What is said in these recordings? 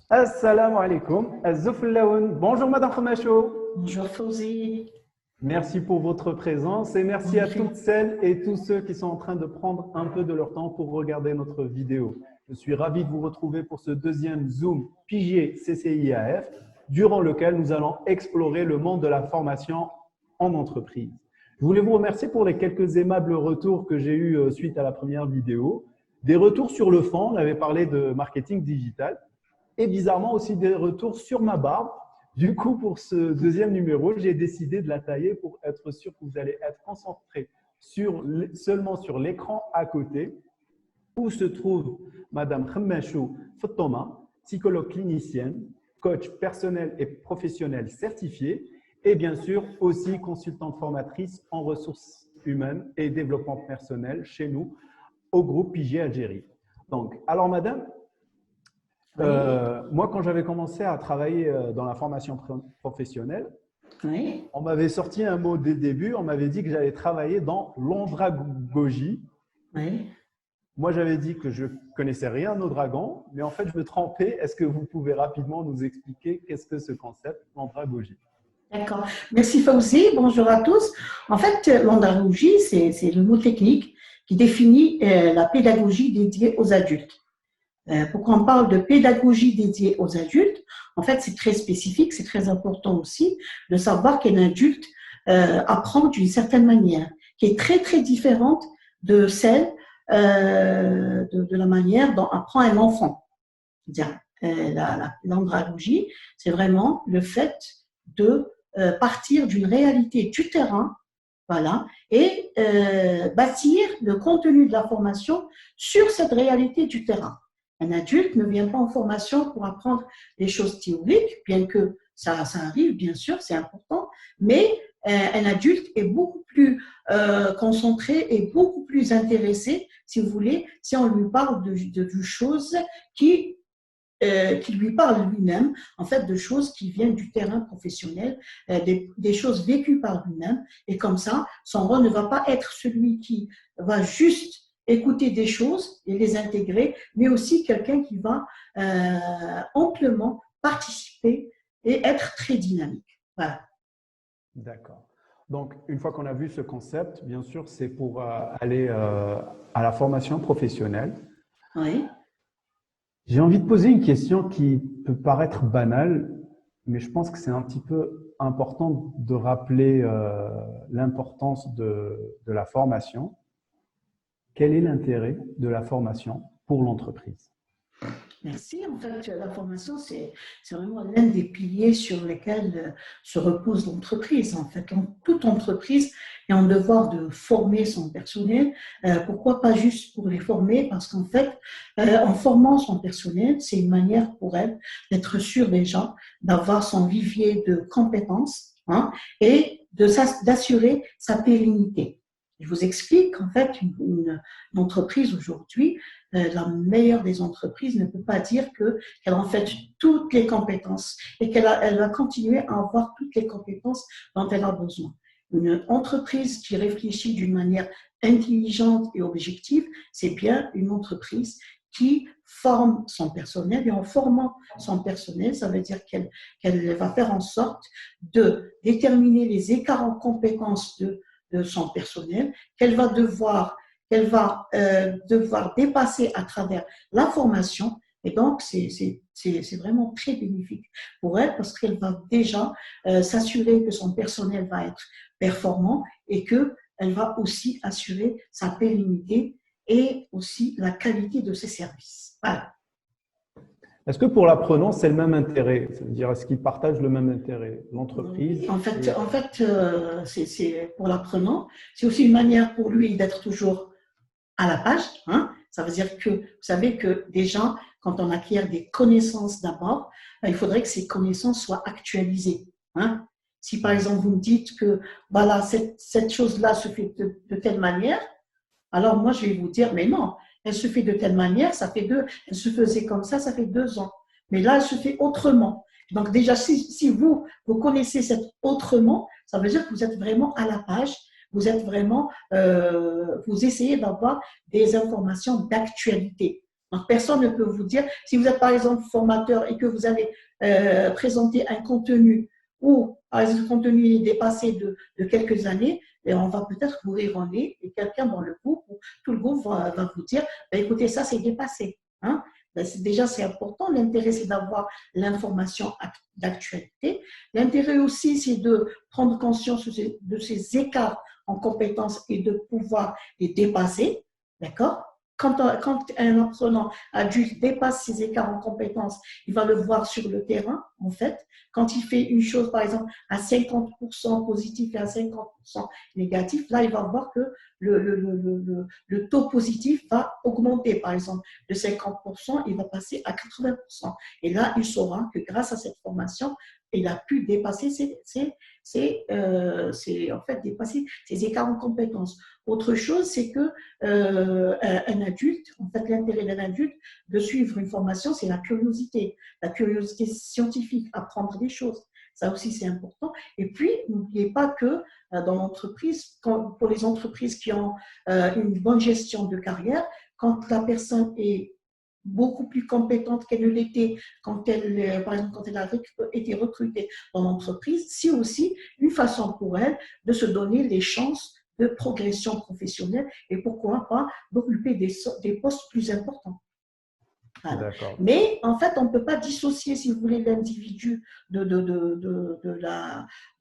Assalamu alaikum. Azzouflaoun. Bonjour Madame Khomachou. Bonjour Fauzi. Merci pour votre présence et merci à toutes celles et tous ceux qui sont en train de prendre un peu de leur temps pour regarder notre vidéo. Je suis ravi de vous retrouver pour ce deuxième Zoom Pigé CCIAF, durant lequel nous allons explorer le monde de la formation en entreprise. Je voulais vous remercier pour les quelques aimables retours que j'ai eus suite à la première vidéo. Des retours sur le fond, on avait parlé de marketing digital, et bizarrement aussi des retours sur ma barbe. Du coup, pour ce deuxième numéro, j'ai décidé de la tailler pour être sûr que vous allez être concentré seulement sur l'écran à côté, où se trouve Madame Khomachou Fottoma, psychologue clinicienne, coach personnel et professionnel certifié, et bien sûr aussi consultante formatrice en ressources humaines et développement personnel chez nous au groupe Pigé Algérie. Donc, alors Madame, moi, quand j'avais commencé à travailler dans la formation professionnelle, on m'avait sorti un mot dès le début, on m'avait dit que j'allais travailler dans l'andragogie. Moi, j'avais dit que je ne connaissais rien au dragon, mais en fait, je me trompais. Est-ce que vous pouvez rapidement nous expliquer qu'est-ce que ce concept, l'andragogie? D'accord. Merci Fauzi. Bonjour à tous. En fait, l'andragogie, c'est le mot technique qui définit la pédagogie dédiée aux adultes. Pourquoi on parle de pédagogie dédiée aux adultes? En fait, c'est très spécifique, c'est très important aussi de savoir qu'un adulte apprend d'une certaine manière, qui est très, très différente de celle de la manière dont apprend un enfant. L'andragogie, c'est vraiment le fait de partir d'une réalité du terrain, voilà, et bâtir le contenu de la formation sur cette réalité du terrain. Un adulte ne vient pas en formation pour apprendre des choses théoriques, bien que ça arrive, bien sûr, c'est important, mais un adulte est beaucoup plus concentré et beaucoup plus intéressé, si vous voulez, si on lui parle de choses qui lui parlent lui-même, en fait, de choses qui viennent du terrain professionnel, des choses vécues par lui-même, et comme ça, son rôle ne va pas être celui qui va juste écouter des choses et les intégrer, mais aussi quelqu'un qui va amplement participer et être très dynamique. Voilà. D'accord. Donc, une fois qu'on a vu ce concept, bien sûr, c'est pour aller à la formation professionnelle. Oui. J'ai envie de poser une question qui peut paraître banale, mais je pense que c'est un petit peu important de rappeler l'importance de la formation. Quel est l'intérêt de la formation pour l'entreprise? Merci. En fait, la formation, c'est vraiment l'un des piliers sur lesquels se repose l'entreprise. En fait, toute entreprise est en devoir de former son personnel. Pourquoi pas juste pour les former? Parce qu'en fait, en formant son personnel, c'est une manière pour elle d'être sûre déjà d'avoir son vivier de compétences, hein, et d'assurer sa pérennité. Je vous explique qu'en fait, une entreprise aujourd'hui, la meilleure des entreprises ne peut pas dire qu'elle a en fait toutes les compétences et elle va continuer à avoir toutes les compétences dont elle a besoin. Une entreprise qui réfléchit d'une manière intelligente et objective, c'est bien une entreprise qui forme son personnel, et en formant son personnel, ça veut dire qu'elle va faire en sorte de déterminer les écarts en compétences de son personnel, qu'elle va devoir dépasser à travers la formation. Et donc, c'est vraiment très bénéfique pour elle parce qu'elle va déjà s'assurer que son personnel va être performant et qu'elle va aussi assurer sa pérennité et aussi la qualité de ses services. Voilà. Est-ce que pour l'apprenant, c'est le même intérêt? C'est-à-dire, est-ce qu'ils partagent le même intérêt, l'entreprise? En fait, c'est pour l'apprenant, c'est aussi une manière pour lui d'être toujours à la page. Hein. Ça veut dire que, vous savez que déjà, quand on acquiert des connaissances d'abord, il faudrait que ces connaissances soient actualisées. Hein. Si par exemple, vous me dites que voilà, cette chose-là se fait de telle manière, alors moi, je vais vous dire, mais non, elle se fait de telle manière, elle se faisait comme ça fait 2 ans. Mais là, elle se fait autrement. Donc déjà, si vous connaissez cet autrement, ça veut dire que vous êtes vraiment à la page, vous êtes vraiment, vous essayez d'avoir des informations d'actualité. Donc, personne ne peut vous dire, si vous êtes par exemple formateur et que vous allez présenter un contenu ou par exemple, le contenu est dépassé de quelques années, et on va peut-être vous erroner et quelqu'un dans le groupe, ou tout le groupe va vous dire, écoutez, ça c'est dépassé. Hein? Déjà, c'est important. L'intérêt, c'est d'avoir l'information d'actualité. L'intérêt aussi, c'est de prendre conscience de ces écarts en compétences et de pouvoir les dépasser. D'accord? Quand un apprenant adulte dépasse ses écarts en compétences, il va le voir sur le terrain, en fait. Quand il fait une chose, par exemple, à 50% positif et à 50% négatif, là, il va voir que le taux positif va augmenter. Par exemple, de 50%, il va passer à 80%. Et là, il saura que grâce à cette formation, il a pu dépasser en fait, dépasser ses écarts en compétences. Autre chose, c'est que un adulte, en fait, l'intérêt d'un adulte de suivre une formation, c'est la curiosité scientifique, apprendre des choses. Ça aussi, c'est important. Et puis, n'oubliez pas que dans l'entreprise, pour les entreprises qui ont une bonne gestion de carrière, quand la personne est beaucoup plus compétente qu'elle ne l'était quand elle, par exemple, quand elle a été recrutée dans l'entreprise, c'est aussi une façon pour elle de se donner les chances de progression professionnelle et pourquoi pas d'occuper des postes plus importants. Voilà. Mais en fait, on ne peut pas dissocier, si vous voulez, l'individu de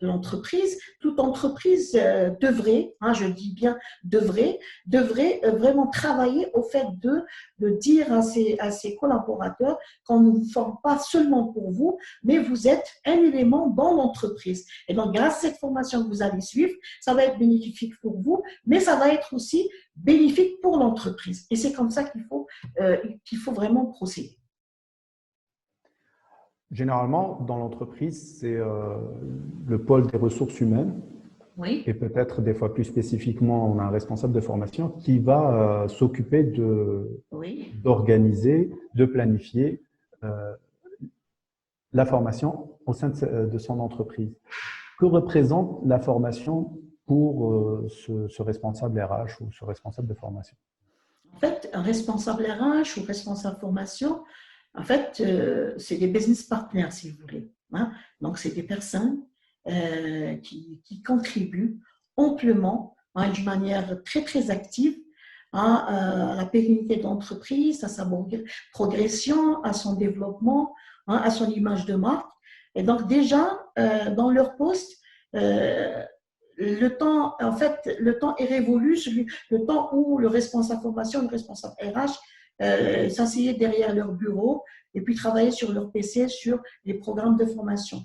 l'entreprise. Toute entreprise devrait, je dis bien devrait vraiment travailler au fait de dire à ses collaborateurs qu'on ne vous forme pas seulement pour vous, mais vous êtes un élément dans l'entreprise. Et donc, grâce à cette formation que vous allez suivre, ça va être bénéfique pour vous, mais ça va être aussi bénéfique pour l'entreprise. Et c'est comme ça qu'il faut vraiment procéder. Généralement, dans l'entreprise, c'est le pôle des ressources humaines. Oui. Et peut-être des fois plus spécifiquement, on a un responsable de formation qui va s'occuper d'organiser, de planifier la formation au sein de son entreprise. Que représente la formation pour ce responsable RH ou ce responsable de formation? En fait, un responsable RH ou responsable formation, en fait, c'est des business partners, si vous voulez. Hein? Donc, c'est des personnes qui contribuent amplement, d'une manière très, très active à la pérennité de l'entreprise, à sa progression, à son développement, à son image de marque. Et donc, déjà, dans leur poste, le temps est révolu, le temps où le responsable formation, le responsable RH s'asseyaient derrière leur bureau et puis travaillaient sur leur PC sur les programmes de formation.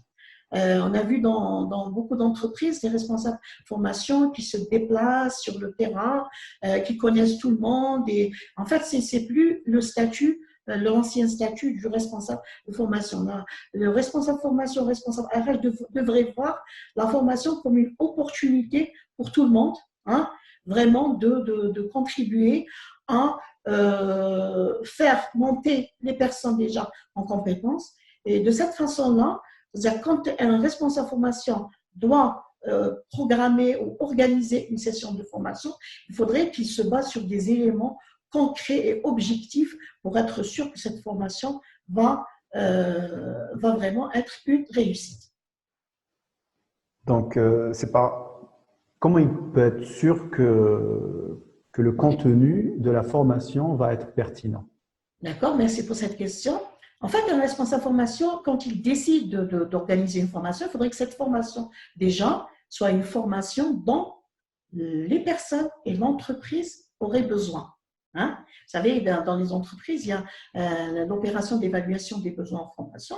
On a vu dans beaucoup d'entreprises des responsables formation qui se déplacent sur le terrain, qui connaissent tout le monde. Et en fait, c'est plus le statut, l'ancien statut du responsable de formation. Là, le responsable formation, le responsable RH devrait voir la formation comme une opportunité pour tout le monde, vraiment de contribuer à faire monter les personnes déjà en compétences. Et de cette façon-là, c'est-à-dire quand un responsable formation doit programmer ou organiser une session de formation, il faudrait qu'il se base sur des éléments concrets et objectifs pour être sûr que cette formation va vraiment être une réussite. Donc, c'est pas comment il peut être sûr que le contenu de la formation va être pertinent? D'accord, merci pour cette question. En fait, un responsable formation, quand il décide d'organiser une formation, il faudrait que cette formation, déjà, soit une formation dont les personnes et l'entreprise auraient besoin. Vous savez, dans les entreprises, il y a l'opération d'évaluation des besoins en formation.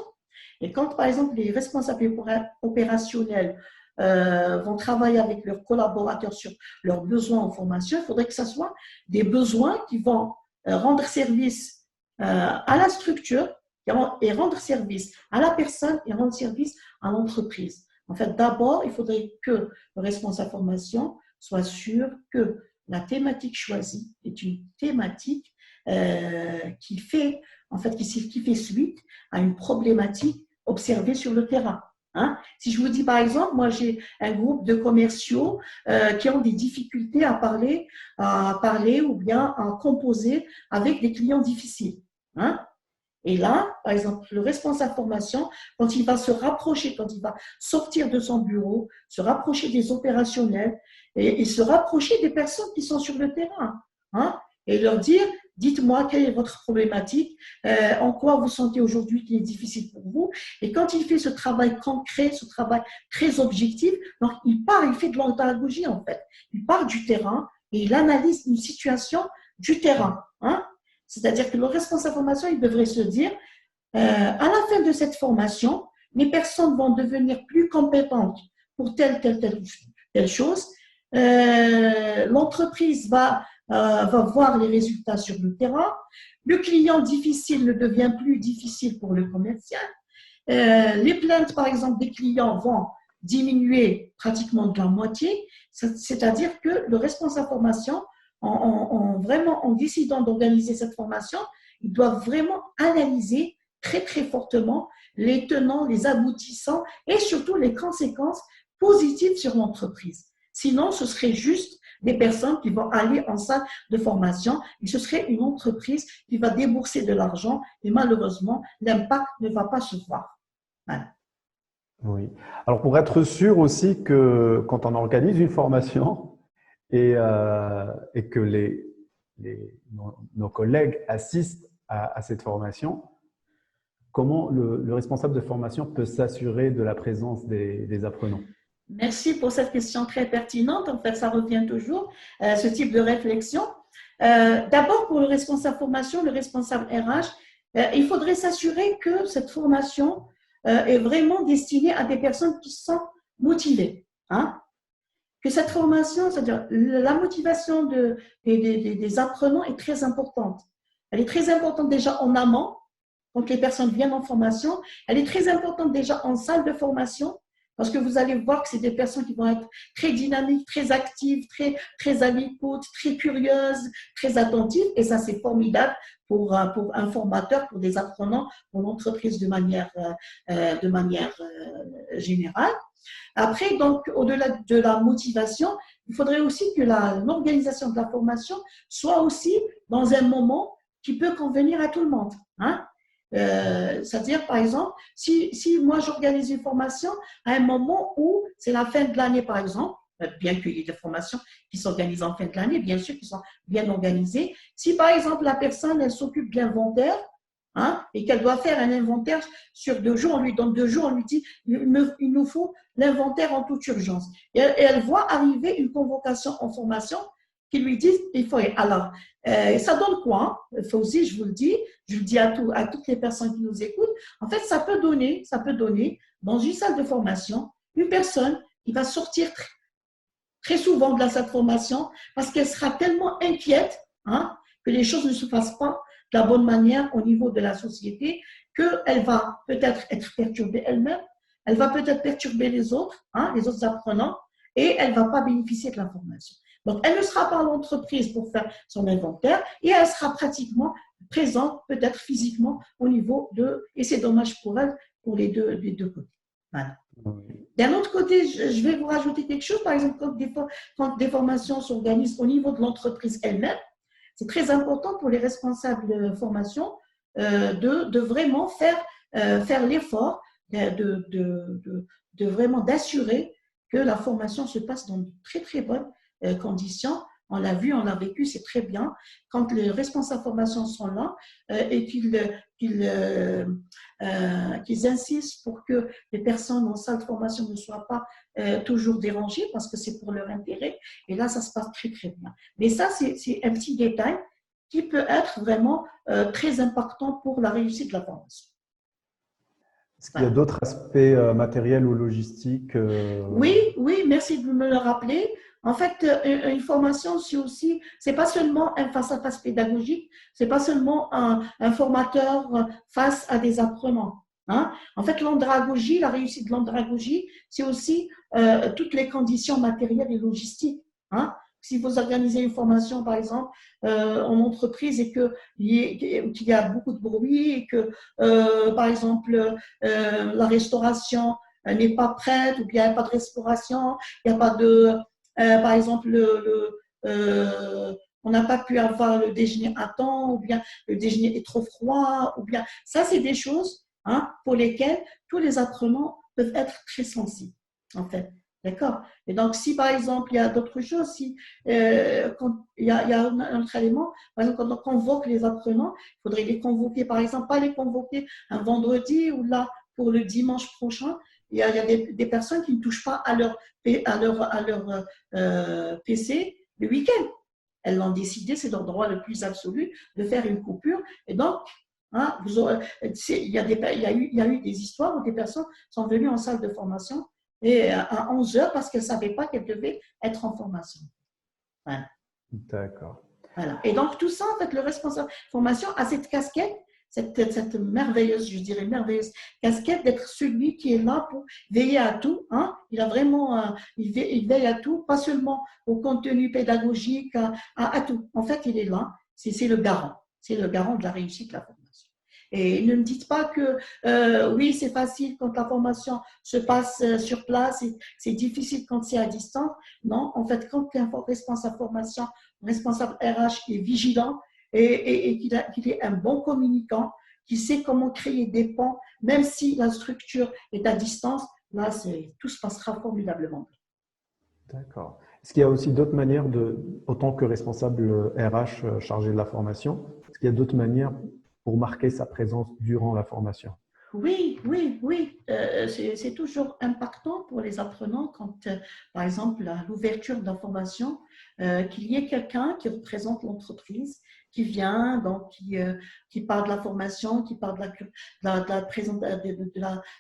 Et quand, par exemple, les responsables opérationnels vont travailler avec leurs collaborateurs sur leurs besoins en formation, il faudrait que ce soit des besoins qui vont rendre service à la structure et rendre service à la personne et rendre service à l'entreprise. En fait, d'abord, il faudrait que le responsable formation soit sûr que la thématique choisie est une thématique qui fait suite à une problématique observée sur le terrain. Hein? Si je vous dis par exemple, moi j'ai un groupe de commerciaux qui ont des difficultés à parler ou bien à composer avec des clients difficiles. Hein? Et là, par exemple, le responsable formation, quand il va se rapprocher, quand il va sortir de son bureau, se rapprocher des opérationnels et se rapprocher des personnes qui sont sur le terrain, hein, et leur dire, dites-moi quelle est votre problématique, en quoi vous sentez aujourd'hui qu'il est difficile pour vous. Et quand il fait ce travail concret, ce travail très objectif, donc il fait de l'andragogie en fait. Il part du terrain et il analyse une situation du terrain. Hein. C'est-à-dire que le responsable formation, il devrait se dire, à la fin de cette formation, les personnes vont devenir plus compétentes pour telle chose. L'entreprise va voir les résultats sur le terrain. Le client difficile ne devient plus difficile pour le commercial. Les plaintes, par exemple, des clients vont diminuer pratiquement de la moitié. C'est-à-dire que le responsable formation, en décidant d'organiser cette formation, ils doivent vraiment analyser très, très fortement les tenants, les aboutissants et surtout les conséquences positives sur l'entreprise. Sinon, ce serait juste des personnes qui vont aller en salle de formation et ce serait une entreprise qui va débourser de l'argent et malheureusement, l'impact ne va pas se voir. Voilà. Oui. Alors, pour être sûr aussi que quand on organise une formation et que nos collègues assistent à cette formation, comment le responsable de formation peut s'assurer de la présence des apprenants? Merci pour cette question très pertinente. En fait, ça revient toujours, ce type de réflexion. D'abord, pour le responsable formation, le responsable RH, il faudrait s'assurer que cette formation est vraiment destinée à des personnes qui sont motivées. Hein? Que cette formation, c'est-à-dire la motivation des apprenants est très importante. Elle est très importante déjà en amont, quand les personnes viennent en formation. Elle est très importante déjà en salle de formation, parce que vous allez voir que c'est des personnes qui vont être très dynamiques, très actives, très à l'écoute, très curieuses, très attentives. Et ça, c'est formidable pour un formateur, pour des apprenants, pour l'entreprise de manière générale. Après, donc, au-delà de la motivation, il faudrait aussi que l'organisation de la formation soit aussi dans un moment qui peut convenir à tout le monde. Hein? C'est-à-dire, par exemple, si moi j'organise une formation à un moment où c'est la fin de l'année, par exemple, bien qu'il y ait des formations qui s'organisent en fin de l'année, bien sûr, qui sont bien organisées. Si, par exemple, la personne, elle s'occupe de l'inventaire, hein, et qu'elle doit faire un inventaire sur 2 jours, on lui donne 2 jours, on lui dit il nous faut l'inventaire en toute urgence. Et elle voit arriver une convocation en formation qui lui dit il faut. Alors, ça donne quoi? Fawzi, je vous le dis, je le dis à toutes les personnes qui nous écoutent. En fait, ça peut donner dans une salle de formation une personne qui va sortir très souvent de la salle de formation parce qu'elle sera tellement inquiète, hein, que les choses ne se passent pas de la bonne manière au niveau de la société, qu'elle va peut-être être perturbée elle-même, elle va peut-être perturber les autres, hein, les autres apprenants, et elle ne va pas bénéficier de l'information. Donc, elle ne sera pas à l'entreprise pour faire son inventaire et elle sera pratiquement présente, peut-être physiquement, au niveau et c'est dommage pour elle, pour les deux côtés. Voilà. D'un autre côté, je vais vous rajouter quelque chose. Par exemple, quand des formations s'organisent au niveau de l'entreprise elle-même, c'est très important pour les responsables de formation de vraiment faire l'effort de vraiment d'assurer que la formation se passe dans de très, très bonnes conditions. On l'a vu, on l'a vécu, c'est très bien. Quand les responsables de formation sont là et qu'ils insistent pour que les personnes en salle de formation ne soient pas toujours dérangées parce que c'est pour leur intérêt. Et là, ça se passe très, très bien. Mais ça, c'est un petit détail qui peut être vraiment très impactant pour la réussite de la formation. Est-ce qu'il y a d'autres aspects matériels ou logistiques Oui, merci de me le rappeler. En fait, une formation, c'est pas seulement un face-à-face pédagogique, c'est pas seulement un formateur face à des apprenants. Hein? En fait, l'andragogie, la réussite de l'andragogie, c'est aussi toutes les conditions matérielles et logistiques. Hein? Si vous organisez une formation, par exemple, en entreprise et qu'il y a beaucoup de bruit et que, par exemple, la restauration n'est pas prête, ou bien il n'y a pas de respiration, il n'y a pas de, par exemple, on n'a pas pu avoir le déjeuner à temps, ou bien le déjeuner est trop froid, ou bien ça, c'est des choses pour lesquelles tous les apprenants peuvent être très sensibles, en fait. D'accord? Et donc, si par exemple, il y a d'autres choses, si quand il y a un autre élément, par exemple, quand on convoque les apprenants, il faudrait les convoquer, par exemple, pas les convoquer un vendredi ou là, pour le dimanche prochain, il y a des personnes qui ne touchent pas à leur PC le week-end. Elles l'ont décidé, c'est leur droit le plus absolu de faire une coupure. Et donc, il y a eu des histoires où des personnes sont venues en salle de formation et à 11 heures parce qu'elles ne savaient pas qu'elles devaient être en formation. Voilà. D'accord. Voilà. Et donc, tout ça, en fait, le responsable de formation a cette casquette, cette merveilleuse, je dirais, merveilleuse casquette d'être celui qui est là pour veiller à tout. Il a vraiment, il veille à tout, pas seulement au contenu pédagogique, à tout. En fait, il est là, c'est le garant. C'est le garant de la réussite de la formation. Et ne me dites pas que oui, c'est facile quand la formation se passe sur place, c'est difficile quand c'est à distance. Non, en fait, quand un responsable formation, responsable RH est vigilant et qu'il est un bon communicant, qui sait comment créer des ponts, même si la structure est à distance, là, tout se passera formidablement. D'accord. Est-ce qu'il y a aussi d'autres manières, autant que responsable RH chargé de la formation, est-ce qu'il y a d'autres manières pour marquer sa présence durant la formation? Oui. C'est toujours impactant pour les apprenants quand, par exemple, à l'ouverture d'un formation, qu'il y ait quelqu'un qui représente l'entreprise, qui vient, donc qui parle de la formation, qui parle de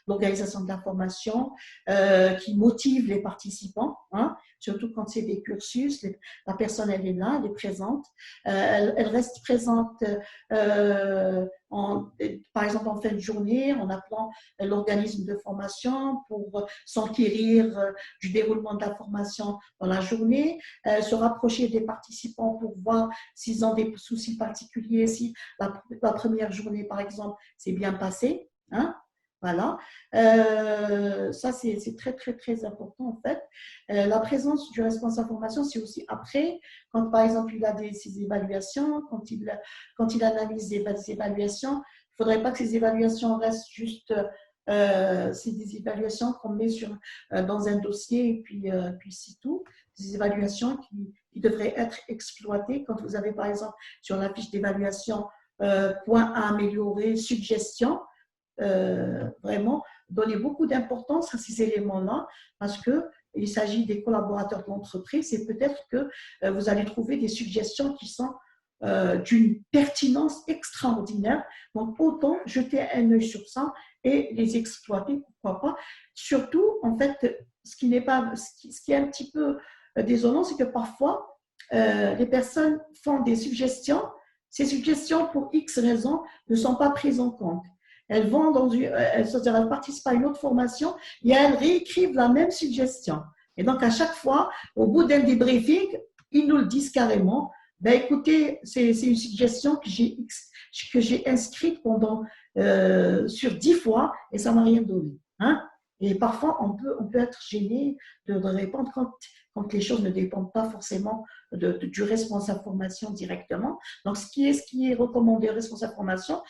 l'organisation de la formation, qui motive les participants, surtout quand c'est des cursus. La personne, elle est là, elle est présente, elle reste présente par exemple en fin de journée, en appelant l'organisme de formation pour s'enquérir du déroulement de la formation dans la journée, se rapprocher des participants pour voir s'ils ont des soucis particuliers, si la première journée, par exemple, s'est bien passée. Voilà. Ça, c'est très, très, très important en fait. La présence du responsable formation, c'est aussi après, quand par exemple il a ses évaluations, quand il analyse des évaluations, il ne faudrait pas que ces évaluations restent juste, c'est des évaluations qu'on met dans un dossier et puis c'est tout. Des évaluations qui devraient être exploitées. Quand vous avez par exemple sur la fiche d'évaluation point à améliorer, suggestions, vraiment donner beaucoup d'importance à ces éléments-là parce qu'il s'agit des collaborateurs de l'entreprise et peut-être que vous allez trouver des suggestions qui sont d'une pertinence extraordinaire. Donc, autant jeter un œil sur ça et les exploiter, pourquoi pas. Surtout, en fait, ce qui est un petit peu désolant, c'est que parfois, les personnes font des suggestions. Ces suggestions, pour X raisons, ne sont pas prises en compte. Elles participent à une autre formation et elles réécrivent la même suggestion. Et donc, à chaque fois, au bout d'un débriefing, ils nous le disent carrément. Ben, écoutez, c'est une suggestion que j'ai inscrite sur 10 fois et ça ne m'a rien donné. Et parfois, on peut être gêné de répondre quand les choses ne dépendent pas forcément du responsable formation directement. Donc, ce qui est recommandé au responsable formation,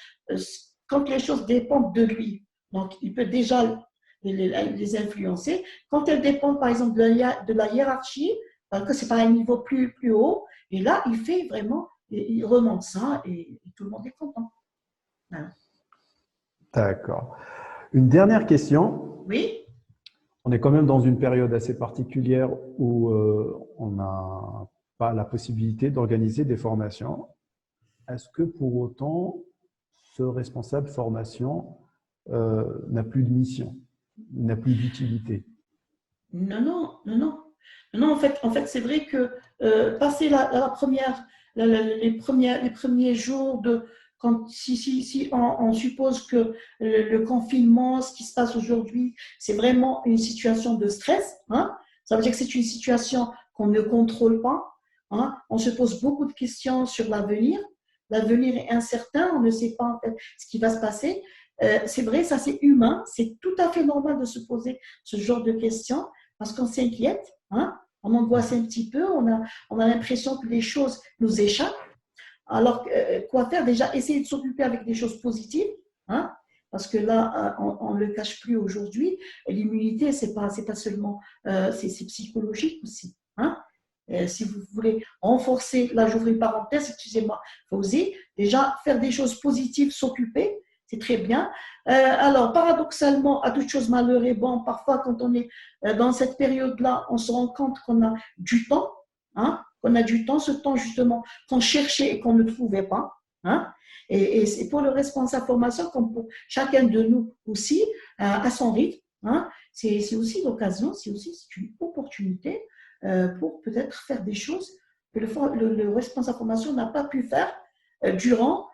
quand les choses dépendent de lui, donc il peut déjà les influencer. Quand elles dépendent, par exemple, de la hiérarchie, que c'est pas un niveau plus haut, et là, il fait vraiment, il remonte ça et tout le monde est content. Voilà. D'accord. Une dernière question. Oui. On est quand même dans une période assez particulière où on n'a pas la possibilité d'organiser des formations. Est-ce que pour autant, ce responsable formation n'a plus de mission, n'a plus d'utilité? Non. En fait, c'est vrai que passer les premiers jours si on suppose que le confinement, ce qui se passe aujourd'hui, c'est vraiment une situation de stress. Ça veut dire que c'est une situation qu'on ne contrôle pas. On se pose beaucoup de questions sur l'avenir. L'avenir est incertain, on ne sait pas en fait ce qui va se passer. c'est vrai, ça c'est humain, c'est tout à fait normal de se poser ce genre de questions parce qu'on s'inquiète, hein, on angoisse un petit peu, on a l'impression que les choses nous échappent. Alors, quoi faire? Déjà, essayer de s'occuper avec des choses positives, hein, parce que là, on ne le cache plus aujourd'hui. L'immunité, c'est pas seulement, c'est psychologique aussi. Hein. Si vous voulez renforcer, là j'ouvre une parenthèse, excusez-moi, Fawzi, déjà faire des choses positives, s'occuper, c'est très bien. Alors, paradoxalement, à toute chose malheur est bon, parfois quand on est dans cette période-là, on se rend compte qu'on a du temps, hein, qu'on a du temps, ce temps justement qu'on cherchait et qu'on ne trouvait pas. Hein. Et c'est pour le responsable formation, comme pour chacun de nous aussi, à son rythme. Hein. C'est aussi l'occasion, c'est une opportunité pour peut-être faire des choses que le responsable formation n'a pas pu faire durant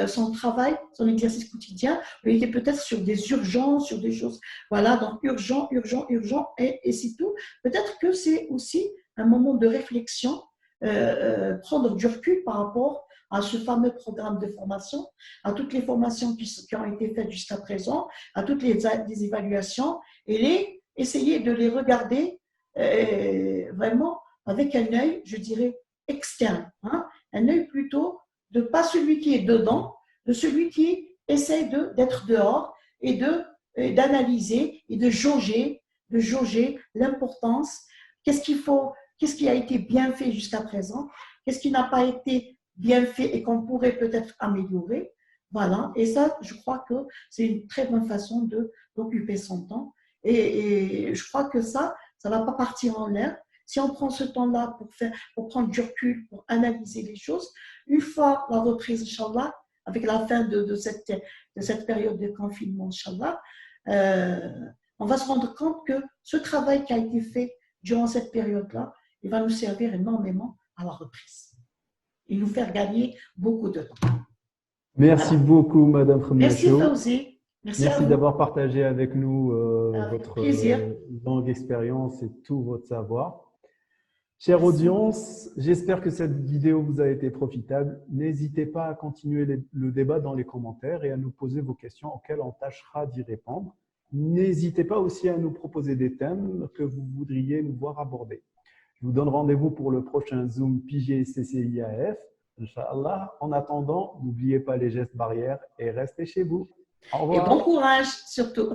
son travail, son exercice quotidien. Il était peut-être sur des urgences, sur des choses, voilà, donc urgent, et c'est tout. Peut-être que c'est aussi un moment de réflexion, prendre du recul par rapport à ce fameux programme de formation, à toutes les formations qui ont été faites jusqu'à présent, à toutes les évaluations, et essayer de les regarder vraiment avec un œil, je dirais, externe, hein, un œil plutôt de pas celui qui est dedans, de celui qui essaie d'être dehors et d'analyser et de jauger l'importance, qu'est-ce qui a été bien fait jusqu'à présent, qu'est-ce qui n'a pas été bien fait et qu'on pourrait peut-être améliorer. Voilà, et ça, je crois que c'est une très bonne façon d'occuper son temps. Et je crois que ça ne va pas partir en l'air. Si on prend ce temps-là pour prendre du recul, pour analyser les choses, une fois la reprise, Inch'Allah, avec la fin de cette période de confinement, Inch'Allah, on va se rendre compte que ce travail qui a été fait durant cette période-là, il va nous servir énormément à la reprise et nous faire gagner beaucoup de temps. Merci beaucoup, Madame Merci, Khomnacho. Fawzi. Merci d'avoir partagé avec nous votre plaisir. longue expérience et tout votre savoir. Chère audience, j'espère que cette vidéo vous a été profitable. N'hésitez pas à continuer le débat dans les commentaires et à nous poser vos questions auxquelles on tâchera d'y répondre. N'hésitez pas aussi à nous proposer des thèmes que vous voudriez nous voir aborder. Je vous donne rendez-vous pour le prochain Zoom Pigé CCIAF. Inch'Allah. En attendant, n'oubliez pas les gestes barrières et restez chez vous. Au revoir. Et bon courage surtout.